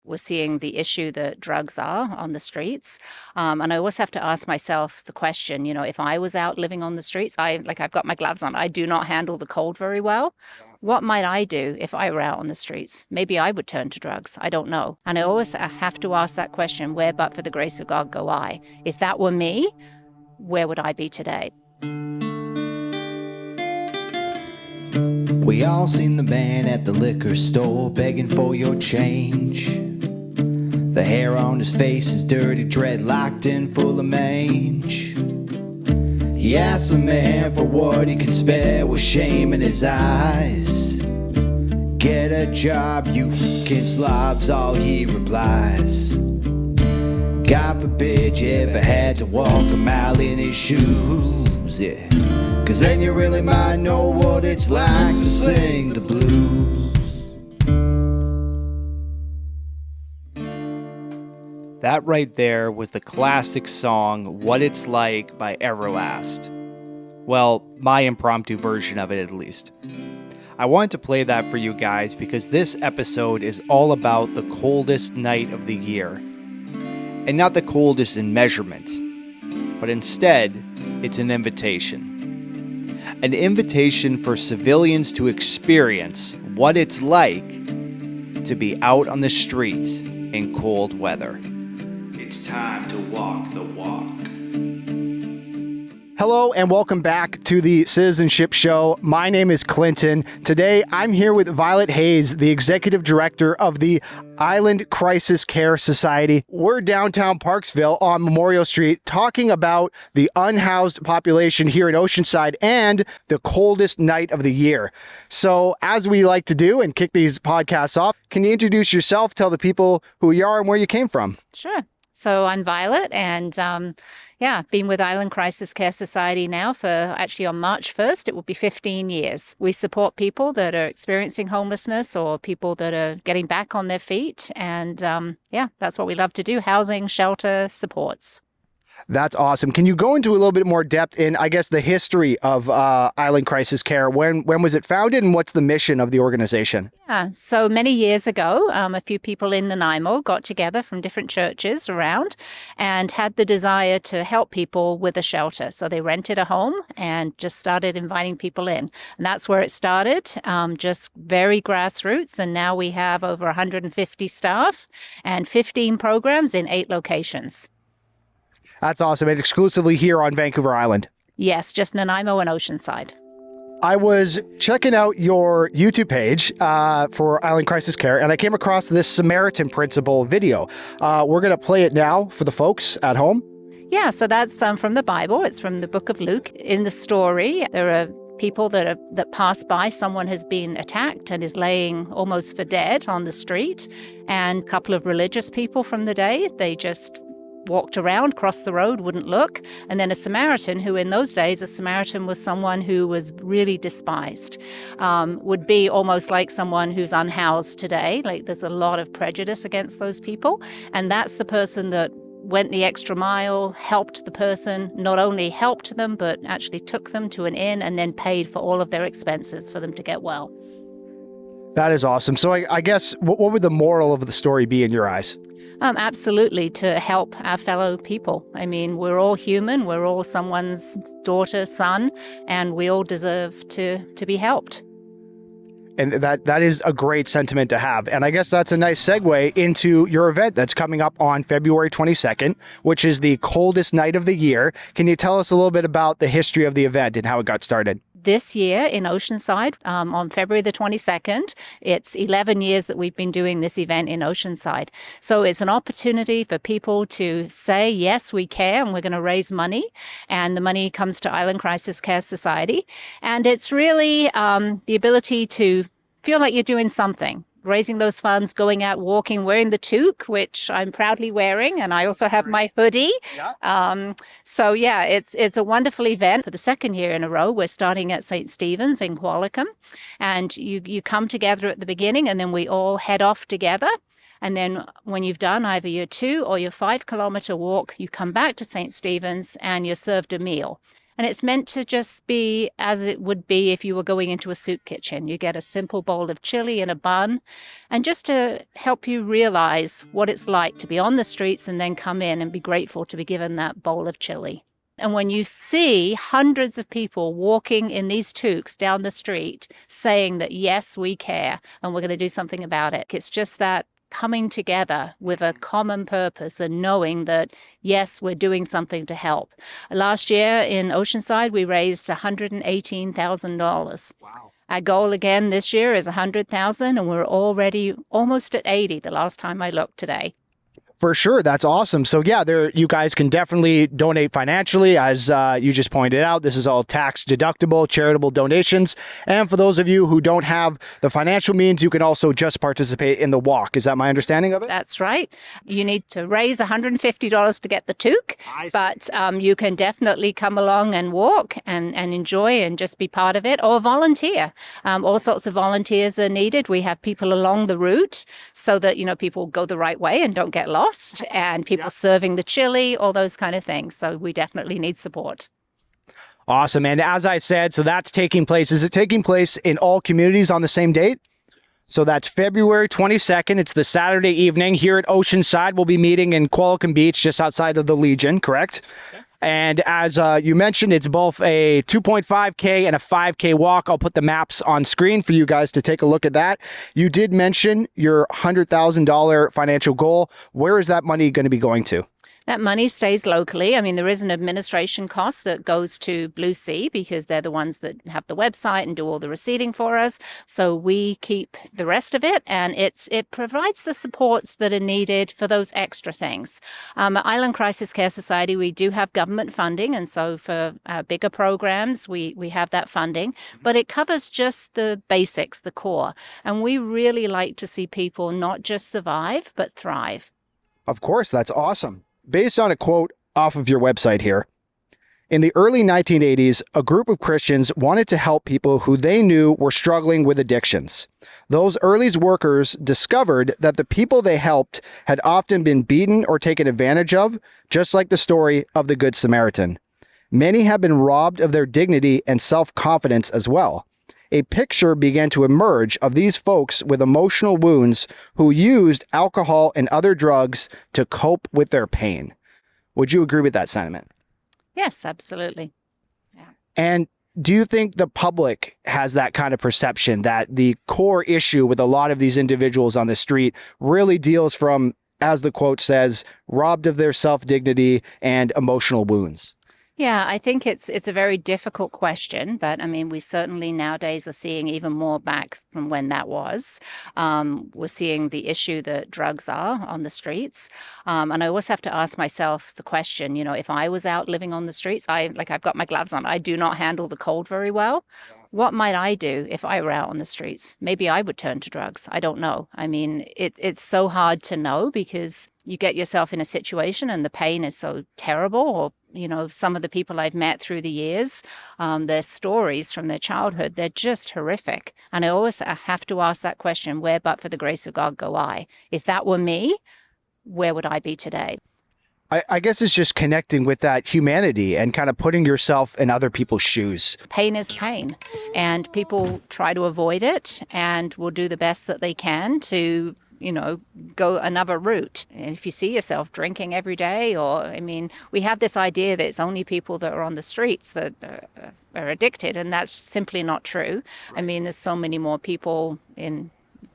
We're seeing the issue that drugs are on the streets. And I always have to ask myself the question, if I was out living on the streets, I've got my gloves on. I do not handle the cold very well. What might I do if I were out on the streets? Maybe I would turn to drugs. I don't know. And I always have to ask that question, where but for the grace of God go I? If that were me, where would I be today? We all seen the man at the liquor store begging for your change. The hair on his face is dirty, dreadlocked and full of mange. He asks the man for what he can spare with shame in his eyes. Get a job, you fucking slobs, all he replies. God forbid you ever had to walk a mile in his shoes, yeah. 'Cause then you really might know what it's like to sing the blues. That right there was the classic song What It's Like by Everlast. Well, my impromptu version of it at least. I wanted to play that for you guys because this episode is all about the coldest night of the year. And not the coldest in measurement, but instead, it's an invitation. An invitation for civilians to experience what it's like to be out on the streets in cold weather. It's time to walk the walk. Hello and welcome back to the Citi-Zen-Ship show. My name is Clinton. Today I'm here with Violet Hayes, the executive director of the Island Crisis Care Society. We're downtown Parkville on Memorial Street talking about the unhoused population here in Oceanside and the coldest night of the year. So as we like to do and kick these podcasts off, can you introduce yourself, tell the people who you are and where you came from? Sure. So I'm Violet, and been with Island Crisis Care Society now for actually on March 1st, it will be 15 years. We support people that are experiencing homelessness or people that are getting back on their feet. And that's what we love to do, housing, shelter, supports. That's awesome. Can you go into a little bit more depth in, I guess, the history of Island Crisis Care? When was it founded and what's the mission of the organization? Yeah, so many years ago, a few people in Nanaimo got together from different churches around and had the desire to help people with a shelter. So they rented a home and just started inviting people in. And that's where it started, just very grassroots. And now we have over 150 staff and 15 programs in 8 locations. That's awesome. And exclusively here on Vancouver Island. Yes, just Nanaimo and Oceanside. I was checking out your YouTube page for Island Crisis Care, and I came across this Samaritan Principle video. We're going to play it now for the folks at home. Yeah, so that's from the Bible. It's from the book of Luke. In the story, there are people that pass by. Someone has been attacked and is laying almost for dead on the street. And a couple of religious people from the day, they just walked around, crossed the road, wouldn't look. And then a Samaritan, who in those days, a Samaritan was someone who was really despised, would be almost like someone who's unhoused today. Like there's a lot of prejudice against those people. And that's the person that went the extra mile, helped the person, not only helped them, but actually took them to an inn and then paid for all of their expenses for them to get well. That is awesome. So I guess what would the moral of the story be in your eyes? Absolutely, to help our fellow people. I mean, we're all human, we're all someone's daughter, son, and we all deserve to be helped. And that is a great sentiment to have. And I guess that's a nice segue into your event that's coming up on February 22nd, which is the coldest night of the year. Can you tell us a little bit about the history of the event and how it got started? This year in Oceanside, on February the 22nd, it's 11 years that we've been doing this event in Oceanside. So it's an opportunity for people to say, yes, we care, and we're going to raise money. And the money comes to Island Crisis Care Society. And it's really the ability to feel like you're doing something. Raising those funds, going out walking, wearing the toque, which I'm proudly wearing, and I also have my hoodie. Yeah. It's a wonderful event. For the second year in a row, we're starting at St. Stephen's in Qualicum, and you come together at the beginning, and then we all head off together. And then when you've done either your 2 or your 5 kilometer walk, you come back to St. Stephen's and you're served a meal. And it's meant to just be as it would be if you were going into a soup kitchen. You get a simple bowl of chili and a bun, and just to help you realize what it's like to be on the streets and then come in and be grateful to be given that bowl of chili. And when you see hundreds of people walking in these toques down the street saying that, yes, we care and we're going to do something about it, it's just that coming together with a common purpose and knowing that, yes, we're doing something to help. Last year in Oceanside, we raised $118,000. Wow. Our goal again this year is $100,000, and we're already almost at 80 the last time I looked today. For sure. That's awesome. So yeah, you guys can definitely donate financially. As you just pointed out, this is all tax deductible charitable donations. And for those of you who don't have the financial means, you can also just participate in the walk. Is that my understanding of it? That's right. You need to raise $150 to get the toque, but you can definitely come along and walk and enjoy and just be part of it, or volunteer. All sorts of volunteers are needed. We have people along the route so that, people go the right way and don't get lost. And people serving the chili, all those kind of things. So we definitely need support. Awesome. And as I said, so that's taking place. Is it taking place in all communities on the same date? So that's February 22nd. It's the Saturday evening here at Oceanside. We'll be meeting in Qualicum Beach, just outside of the Legion, correct? Yes. And as you mentioned, it's both a 2.5K and a 5K walk. I'll put the maps on screen for you guys to take a look at that. You did mention your $100,000 financial goal. Where is that money going to be going to? That money stays locally. I mean, there is an administration cost that goes to Blue Sea because they're the ones that have the website and do all the receipting for us. So we keep the rest of it, and it provides the supports that are needed for those extra things. At Island Crisis Care Society, we do have government funding, and so for bigger programs, we have that funding. But it covers just the basics, the core. And we really like to see people not just survive, but thrive. Of course, that's awesome. Based on a quote off of your website here, in the early 1980s, a group of Christians wanted to help people who they knew were struggling with addictions. Those early workers discovered that the people they helped had often been beaten or taken advantage of, just like the story of the Good Samaritan. Many have been robbed of their dignity and self-confidence as well. A picture began to emerge of these folks with emotional wounds who used alcohol and other drugs to cope with their pain. Would you agree with that sentiment? Yes, absolutely. Yeah. And do you think the public has that kind of perception that the core issue with a lot of these individuals on the street really deals from, as the quote says, robbed of their self-dignity and emotional wounds? Yeah, I think it's a very difficult question, but I mean, we certainly nowadays are seeing even more back from when that was. We're seeing the issue that drugs are on the streets. And I always have to ask myself the question, if I was out living on the streets, I've got my gloves on, I do not handle the cold very well. What might I do if I were out on the streets? Maybe I would turn to drugs. I don't know. I mean, it's so hard to know because you get yourself in a situation and the pain is so terrible. Or, some of the people I've met through the years, their stories from their childhood, they're just horrific. And I always have to ask that question, where but for the grace of God go I? If that were me, where would I be today? I guess it's just connecting with that humanity and kind of putting yourself in other people's shoes. Pain is pain, and people try to avoid it and will do the best that they can to, go another route. And if you see yourself drinking every day, we have this idea that it's only people that are on the streets that are addicted, and that's simply not true. I mean, there's so many more people in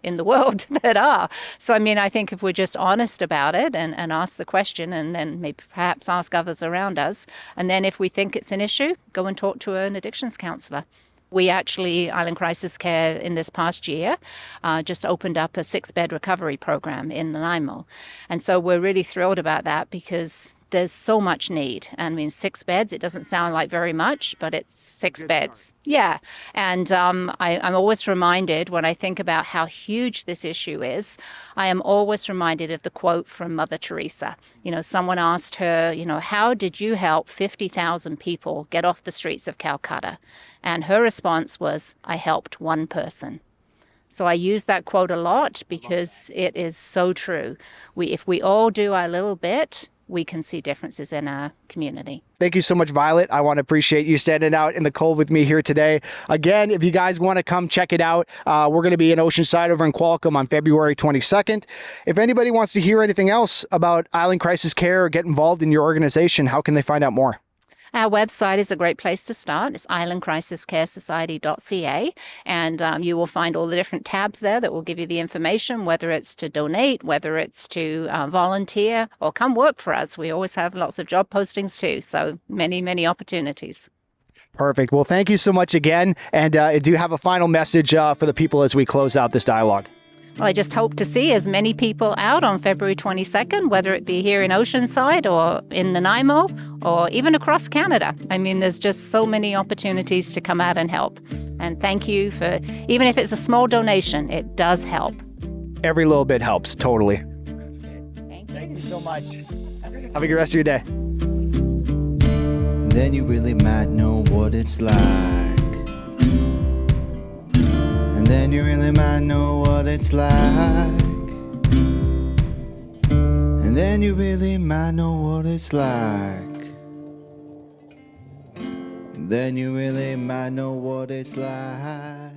the world that are. So, I think if we're just honest about it and ask the question and then maybe perhaps ask others around us, and then if we think it's an issue, go and talk to an addictions counselor. We actually, Island Crisis Care, in this past year, just opened up a 6-bed recovery program in Nanaimo. And so we're really thrilled about that because there's so much need. 6 beds, it doesn't sound like very much, but it's 6 beds. Yeah. And I'm always reminded when I think about how huge this issue is, I am always reminded of the quote from Mother Teresa. Someone asked her, how did you help 50,000 people get off the streets of Calcutta? And her response was, I helped one person. So I use that quote a lot because it is so true. If we all do our little bit, we can see differences in our community. Thank you so much, Violet. I want to appreciate you standing out in the cold with me here today. Again, if you guys want to come check it out, we're going to be in Oceanside over in Qualcomm on February 22nd. If anybody wants to hear anything else about Island Crisis Care or get involved in your organization, how can they find out more? Our website is a great place to start. It's islandcrisiscaresociety.ca, and you will find all the different tabs there that will give you the information, whether it's to donate, whether it's to volunteer, or come work for us. We always have lots of job postings too, so many opportunities. Perfect. Well, thank you so much again. And do you have a final message for the people as we close out this dialogue? Well, I just hope to see as many people out on February 22nd, whether it be here in Oceanside or in Nanaimo or even across Canada. I mean, there's just so many opportunities to come out and help. And thank you for, even if it's a small donation, it does help. Every little bit helps, totally. Thank you. Thank you so much. Have a good rest of your day. Then you really might know what it's like. And then you really might know what it's like. And then you really might know what it's like. Then you really might know what it's like.